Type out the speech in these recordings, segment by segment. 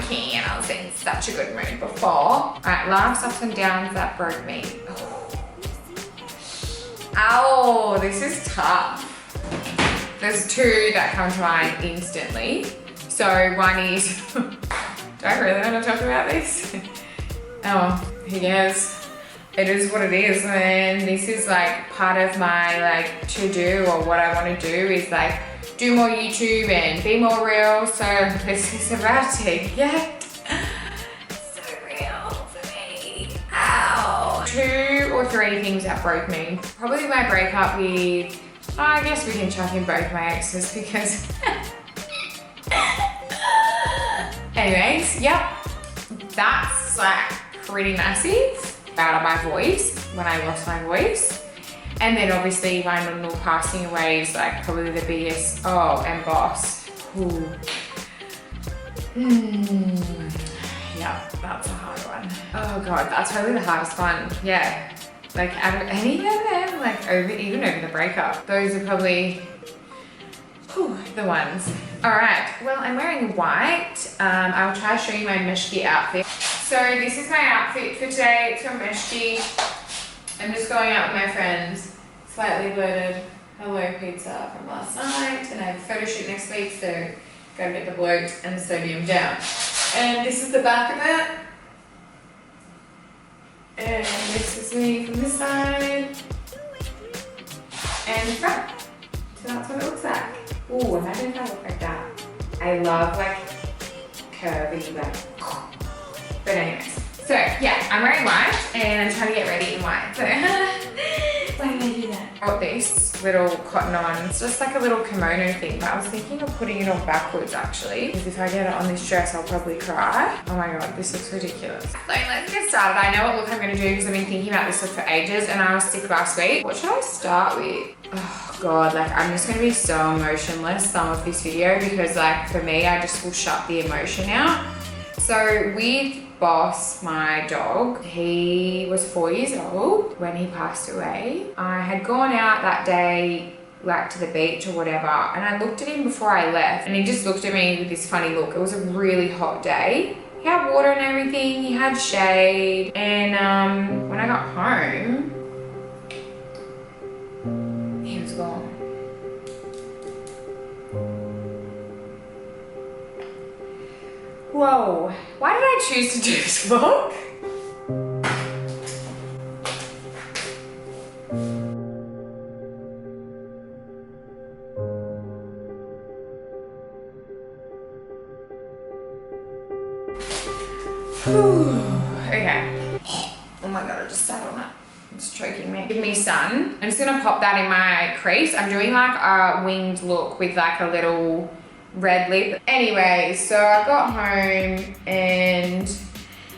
wanky and I was in such a good mood before. All right, last ups and downs that broke me. Ow, this is tough. There's two that come to mind instantly. So one is, do I really want to talk about this? Oh, who cares? It is what it is, and this is like part of my like to-do, or what I want to do is like do more YouTube and be more real. So this is about to get so real for me. Ow. 2 or 3 things that broke me. Probably my breakup with, I guess we can chuck in both my exes because anyways, yep, that's like pretty massive. Out of my voice, when I lost my voice. And then obviously my nonno passing away is like probably the biggest, oh, and boss. Ooh. Yeah, that's a hard one. Oh God, that's probably the hardest one. Yeah, like out of any of them, like even over the breakup, those are probably the ones. All right, well, I'm wearing white. I'll try to show you my Meshki outfit. So this is my outfit for today. It's from Meshki. I'm just going out with my friends. Slightly blurted hello pizza from last night, and I have a photo shoot next week, so gotta get the bloat and the sodium down. And this is the back of it. And this is me from this side. And the front. So that's what it looks like. Ooh, imagine if I look like that. I love like curvy, like, but anyways. So yeah, I'm wearing white and I'm trying to get ready in white. So why did I do that? I got this little cotton on. It's just like a little kimono thing, but I was thinking of putting it on backwards actually, because if I get it on this dress, I'll probably cry. Oh my God, this looks ridiculous. So let's get started. I know what look I'm gonna do because I've been thinking about this look for ages and I was sick last week. What should I start with? Oh God, like I'm just gonna be so emotionless some of this video because like for me, I just will shut the emotion out. So with Boss, my dog, he was 4 years old when he passed away. I had gone out that day like to the beach or whatever, and I looked at him before I left and he just looked at me with this funny look. It was a really hot day. He had water and everything, he had shade, and when I got home, he was gone. Whoa, why did I choose to do this vlog? Okay. Oh my God, I just sat on it. It's choking me. Give me sun. I'm just gonna pop that in my crease. I'm doing like a winged look with like a little red lip. Anyway, so I got home and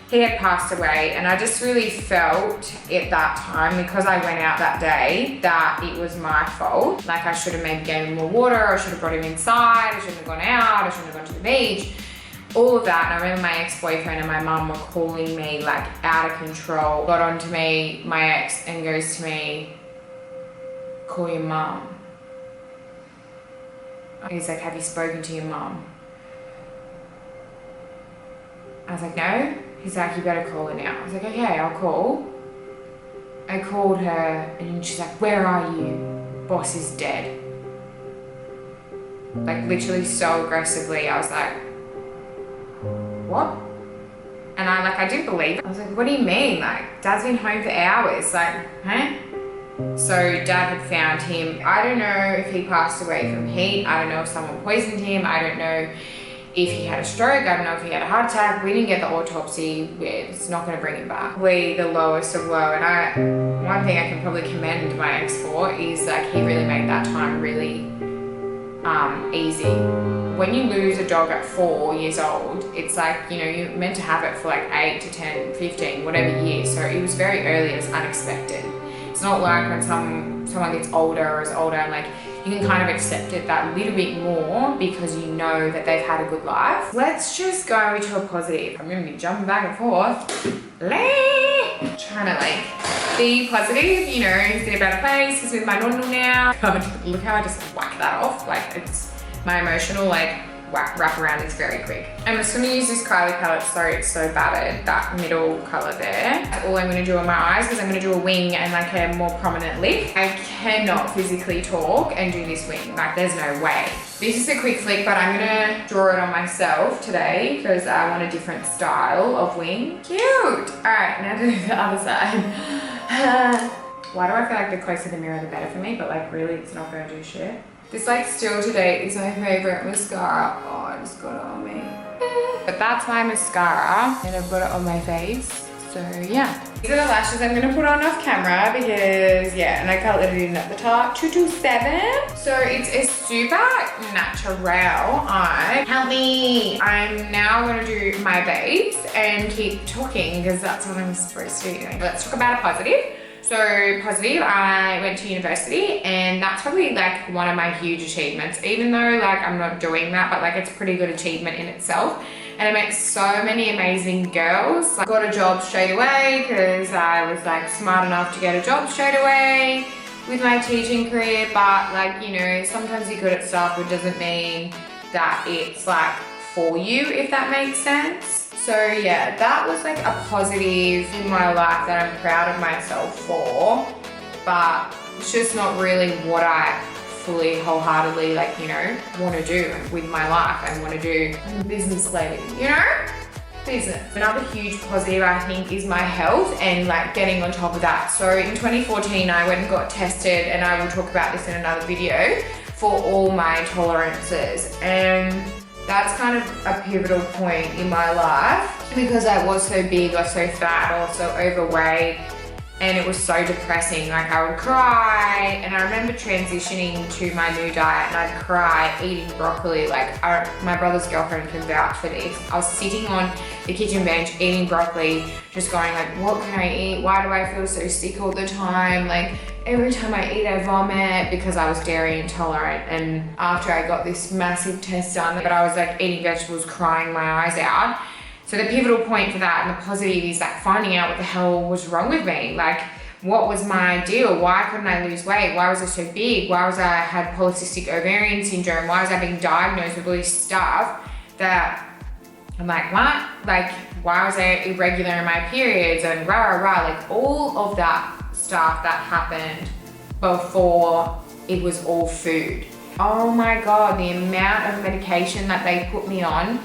he had passed away, and I just really felt at that time, because I went out that day, that it was my fault. Like I should have maybe gave him more water, or I should have brought him inside, I shouldn't have gone out, I shouldn't have gone to the beach. All of that. And I remember my ex-boyfriend and my mum were calling me like out of control. Got onto me, my ex, and goes to me, call your mum. He's like, have you spoken to your mum? I was like, no. He's like, you better call her now. I was like, okay, I'll call. I called her and she's like, where are you? Boss is dead. Like literally so aggressively. I was like, what? And I didn't believe it. I was like, what do you mean? Like, Dad's been home for hours. Like, huh? So Dad had found him. I don't know if he passed away from heat. I don't know if someone poisoned him. I don't know if he had a stroke. I don't know if he had a heart attack. We didn't get the autopsy. It's not going to bring him back. Probably the lowest of low. And one thing I can probably commend my ex for is like he really made that time really easy. When you lose a dog at 4 years old, it's like, you know, you're meant to have it for like 8 to 10, 15, whatever years. So it was very early. It was unexpected. It's not like when someone gets older or is older and like you can kind of accept it that little bit more because you know that they've had a good life. Let's just go to a positive. I'm gonna be jumping back and forth. Trying to like be positive, you know, he's in a better place, he's with my nonno now. God, look how I just whacked that off. Like it's my emotional like wrap around this very quick. I'm just gonna use this Kylie palette so it's so battered, that middle color there. That's all I'm gonna do on my eyes because I'm gonna do a wing and like a more prominent lip. I cannot physically talk and do this wing, like there's no way. This is a quick flick, but I'm gonna draw it on myself today because I want a different style of wing. Cute! All right, now do the other side. Why do I feel like the closer the mirror, the better for me? But like really, it's not gonna do shit. This like still to date is my favorite mascara. Oh, I just got it on me. But that's my mascara and I've got it on my face. So yeah. These are the lashes I'm gonna put on off camera because yeah, and I colored it in at the top, 227. So it's a super natural eye. Help me. I'm now gonna do my base and keep talking because that's what I'm supposed to be doing. Let's talk about a positive. So positive, I went to university and that's probably like one of my huge achievements, even though like I'm not doing that, but like it's a pretty good achievement in itself. And I met so many amazing girls. Like, got a job straight away because I was like smart enough to get a job straight away with my teaching career. But like, you know, sometimes you're good at stuff, which doesn't mean that it's like for you, if that makes sense. So yeah, that was like a positive in my life that I'm proud of myself for, but it's just not really what I fully wholeheartedly like, you know, want to do with my life and want to do. I'm a business lady, you know? Business. Another huge positive I think is my health and like getting on top of that. So in 2014 I went and got tested, and I will talk about this in another video, for all my tolerances, and that's kind of a pivotal point in my life because I was so big or so fat or so overweight, and it was so depressing. Like I would cry, and I remember transitioning to my new diet and I'd cry eating broccoli. Like my brother's girlfriend can vouch for this. I was sitting on the kitchen bench eating broccoli, just going like, what can I eat? Why do I feel so sick all the time? Like every time I eat, I vomit because I was dairy intolerant. And after I got this massive test done, but I was like eating vegetables, crying my eyes out. So the pivotal point for that and the positive is like finding out what the hell was wrong with me. Like what was my deal? Why couldn't I lose weight? Why was I so big? Why was I had polycystic ovarian syndrome? Why was I being diagnosed with all this stuff that I'm like, what? Like, why was I irregular in my periods and rah, rah, rah. Like all of that stuff that happened before it was all food. Oh my God, the amount of medication that they put me on.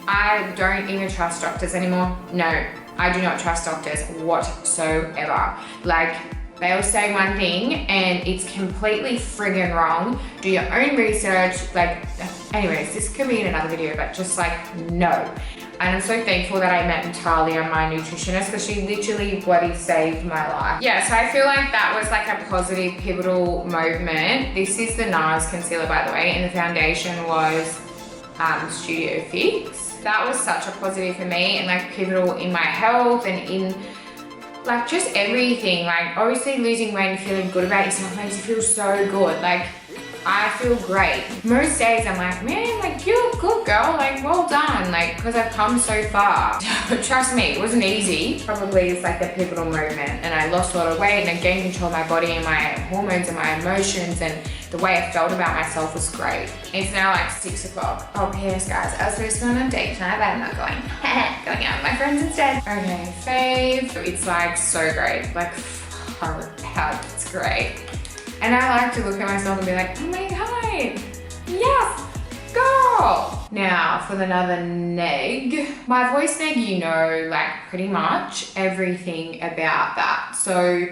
I don't even trust doctors anymore. No, I do not trust doctors whatsoever. Like, they'll say one thing and it's completely friggin' wrong. Do your own research. Like, anyways, this could be in another video, but just like, no. And I'm so thankful that I met Natalia, my nutritionist, because she literally bloody saved my life. Yeah, so I feel like that was like a positive, pivotal moment. This is the NARS concealer, by the way, and the foundation was Studio Fix. That was such a positive for me and like pivotal in my health and in like just everything. Like obviously losing weight and feeling good about yourself makes you feel so good. Like I feel great. Most days I'm like, man, like you look good, girl. Like well done. Like because I've come so far. Trust me, it wasn't easy. Probably it's like a pivotal moment, and I lost a lot of weight and I gained control of my body and my hormones and my emotions, and the way I felt about myself was great. It's now like 6 o'clock. Oh, P.S. guys, I was supposed to go on a date tonight, but I'm not going. Going out with my friends instead. Okay, fave. It's like so great. Like far out, it's great. And I like to look at myself and be like, oh my God, yes, girl. Now for another neg. My voice neg, you know, like pretty much everything about that. So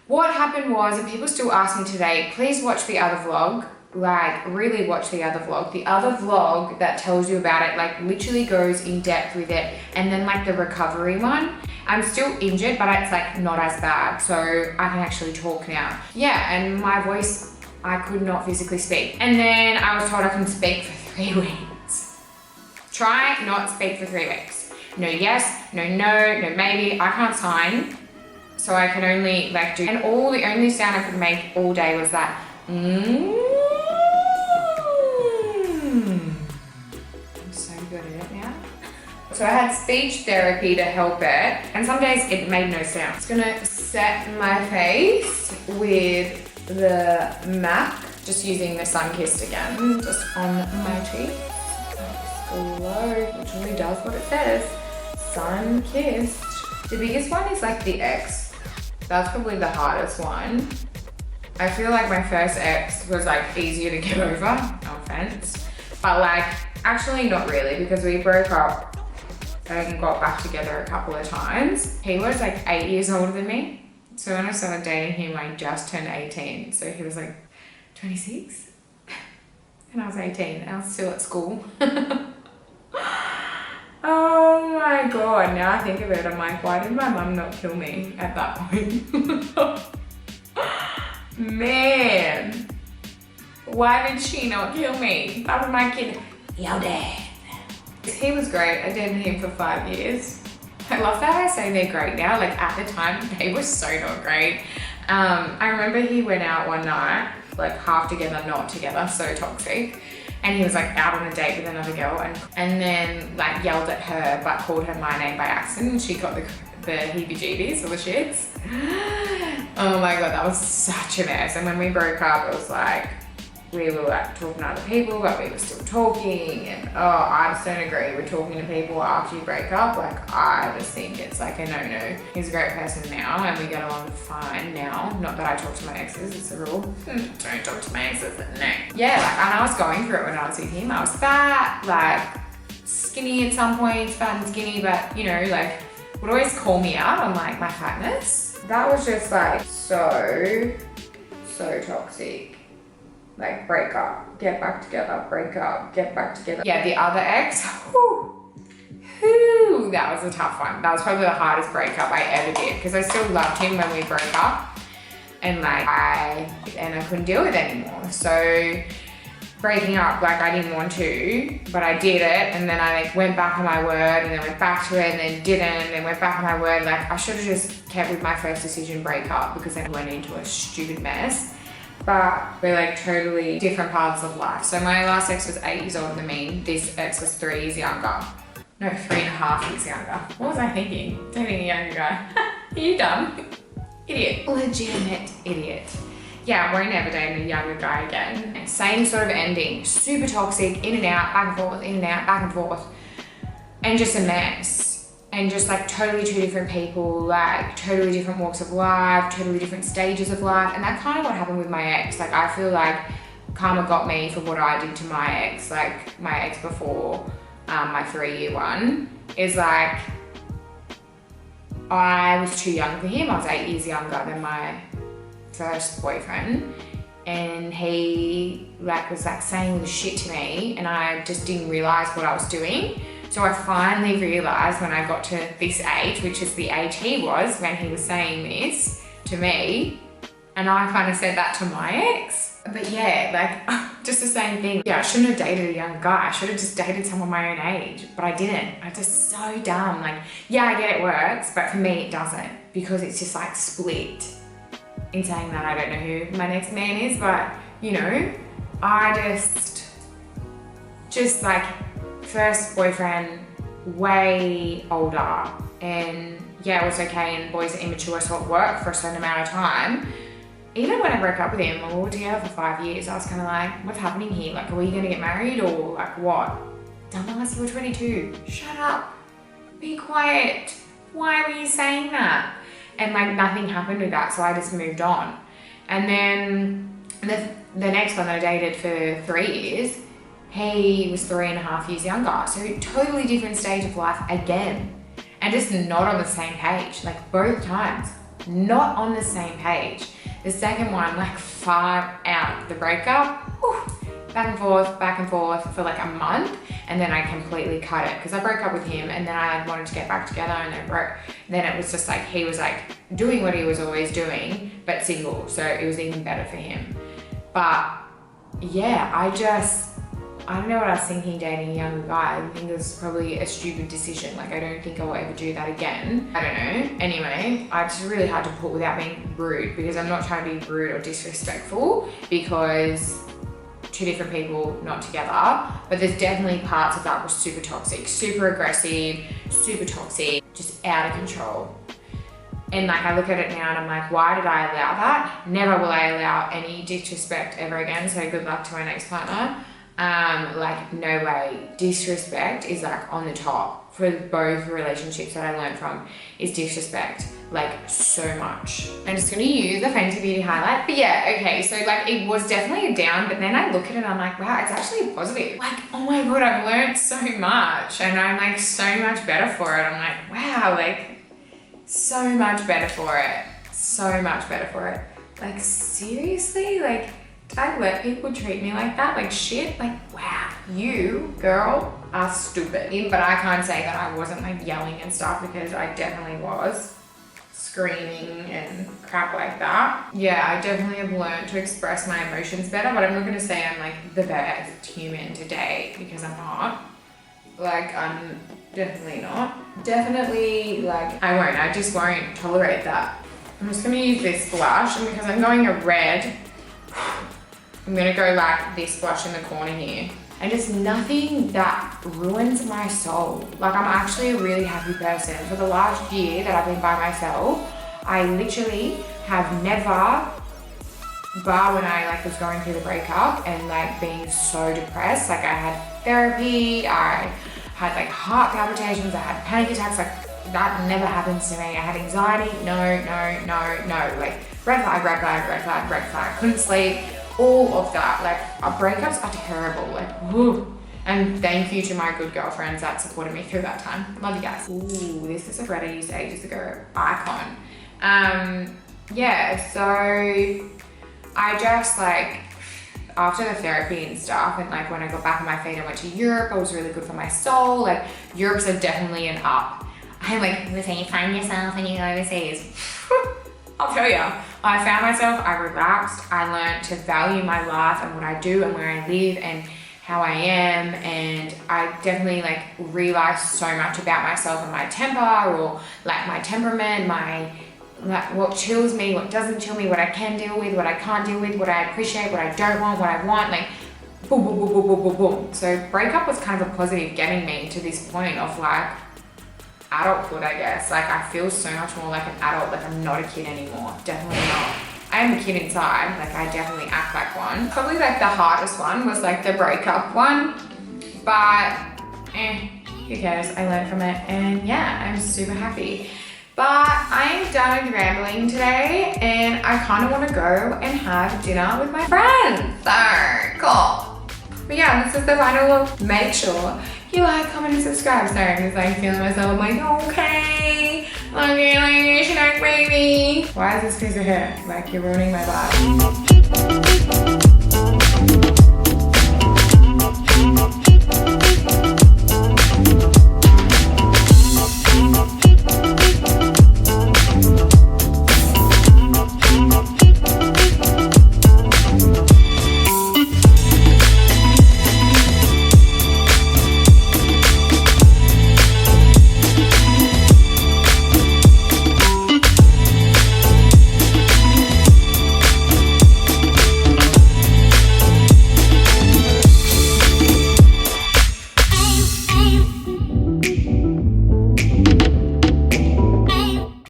what happened was, and people still ask me today, please watch the other vlog. Like really watch the other vlog. The other vlog that tells you about it, like literally goes in depth with it. And then like the recovery one, I'm still injured, but it's like not as bad. So I can actually talk now. Yeah, and my voice, I could not physically speak. And then I was told I can speak for 3 weeks. Try not speak for 3 weeks. No yes, no no, no maybe. I can't sign. So I can only like do, and the only sound I could make all day was that, I'm so good at it now. So I had speech therapy to help it, and some days it made no sound. Just gonna set my face with the MAC, just using the Sun Kissed again, just on my cheeks. Hello, which really does what it says. Sun-kissed. The biggest one is like the ex. That's probably the hardest one. I feel like my first ex was like easier to get over, no offense. But like, actually not really, because we broke up and got back together a couple of times. He was like 8 years older than me. So when I started dating him, I just turned 18. So he was like 26 and I was 18 and I was still at school. Oh my God, now I think of it, I'm like, why did my mum not kill me at that point? Man, why did she not kill me? That was my kid. Yo, Dad. He was great. I dated him for 5 years. I love that I say they're great now. Like at the time, they were so not great. I remember he went out one night, like half together, not together, so toxic. And he was like out on a date with another girl and then like yelled at her but called her my name by accident and she got the heebie-jeebies or the shits. Oh my God, that was such a mess. And when we broke up, it was like, we were like talking to other people, but we were still talking. And oh, I just don't agree with talking to people after you break up. Like, I just think it's like a no-no. He's a great person now and we get along fine now. Not that I talk to my exes, it's a rule. Don't talk to my exes, no. Yeah, like, and I was going through it when I was with him. I was fat, like skinny at some points, fat and skinny, but you know, like would always call me out on like my fatness. That was just like so toxic. Like break up, get back together, break up, get back together. Yeah, the other ex, that was a tough one. That was probably the hardest breakup I ever did because I still loved him when we broke up and like I couldn't deal with it anymore. So breaking up, like I didn't want to, but I did it and then I like went back on my word and then went back to it and then didn't and then went back on my word. Like I should have just kept with my first decision, break up, because then I went into a stupid mess. But we're like totally different paths of life. So my last ex was 8 years older than me. This ex was 3 years younger. No, 3.5 years younger. What was I thinking? Dating a younger guy. Are you dumb? Idiot. Legitimate idiot. Yeah, I won't ever date a younger guy again. Same sort of ending. Super toxic, in and out, back and forth, in and out, back and forth. And just a mess. And just like totally two different people, like totally different walks of life, totally different stages of life. And that's kind of what happened with my ex. Like I feel like karma got me for what I did to my ex. Like my ex before my 3-year one is like, I was too young for him. I was 8 years younger than my first boyfriend. And he like was like saying all this shit to me and I just didn't realize what I was doing. So I finally realized when I got to this age, which is the age he was when he was saying this to me, and I kind of said that to my ex. But yeah, like just the same thing. Yeah, I shouldn't have dated a young guy. I should have just dated someone my own age, but I didn't. I was just so dumb. Like, yeah, I get it works, but for me it doesn't, because it's just like split. In saying that, I don't know who my next man is, but you know, I just like, first boyfriend, way older, and yeah, it was okay, and boys are immature, so it worked for a certain amount of time. Even when I broke up with him, we were together for 5 years, I was kind of like, what's happening here? Like, are we gonna get married or like what? Dumbass, you were 22. Shut up. Be quiet. Why were you saying that? And like nothing happened with that, so I just moved on. And then the next one that I dated for 3 years, he was 3.5 years younger. So totally different stage of life again. And just not on the same page. Like both times, not on the same page. The second one, like far out the breakup, back and forth for like a month. And then I completely cut it because I broke up with him and then I wanted to get back together and then it was just like, he was like doing what he was always doing, but single. So it was even better for him. But yeah, I don't know what I was thinking dating a younger guy. I think it was probably a stupid decision. Like, I don't think I will ever do that again. I don't know. Anyway, it's really hard to put without being rude, because I'm not trying to be rude or disrespectful, because two different people not together. But there's definitely parts of that were super toxic, super aggressive, super toxic, just out of control. And like, I look at it now and I'm like, why did I allow that? Never will I allow any disrespect ever again. So good luck to my next partner. Like, no way. Disrespect is like on the top for both relationships that I learned from, is disrespect, like so much. I'm just gonna use the Fenty Beauty highlight. But yeah, okay, so like it was definitely a down, but then I look at it and I'm like, wow, it's actually a positive. Like, oh my God, I've learned so much and I'm like so much better for it. I'm like, wow, like so much better for it. So much better for it. Like seriously, like did I let people treat me like that? Like shit, like wow, you girl are stupid. But I can't say that I wasn't like yelling and stuff, because I definitely was screaming and crap like that. Yeah, I definitely have learned to express my emotions better, but I'm not gonna say I'm like the best human today, because I'm not. Like I'm definitely not. Definitely like I just won't tolerate that. I'm just gonna use this blush, and because I'm going a red, I'm gonna go like this blush in the corner here. And it's nothing that ruins my soul. Like I'm actually a really happy person. For the last year that I've been by myself, I literally have never, bar when I like was going through the breakup and like being so depressed, like I had therapy, I had like heart palpitations, I had panic attacks, like that never happens to me. I had anxiety, no, like red flag, couldn't sleep, all of that. Like breakups are terrible, like whoo. And thank you to my good girlfriends that supported me through that time. Love you guys. Ooh, this is a red I used ages ago, icon. Yeah, so I just like, after the therapy and stuff, and like when I got back on my feet and went to Europe, it was really good for my soul. Like Europe's definitely an up. I'm like, listen, you find yourself and you go overseas. I'll tell you, I found myself, I relaxed, I learned to value my life and what I do and where I live and how I am, and I definitely like realized so much about myself and my temper, or like my temperament, my like what chills me, what doesn't chill me, what I can deal with, what I can't deal with, what I appreciate, what I don't want, what I want, like boom, boom, boom, boom, boom, boom, boom. So breakup was kind of a positive, getting me to this point of like adulthood, I guess. Like I feel so much more like an adult, like I'm not a kid anymore, definitely not. I am a kid inside, like I definitely act like one. Probably like the hardest one was like the breakup one, but who cares, I learned from it, and yeah, I'm super happy. But I'm done with rambling today, and I kind of want to go and have dinner with my friends, so cool. But yeah, this is the final look. Make sure you like, comment, and subscribe. Sorry, I'm just like feeling myself, I'm like, okay, love you, baby. Why is this piece of hair? Like, you're ruining my vibe.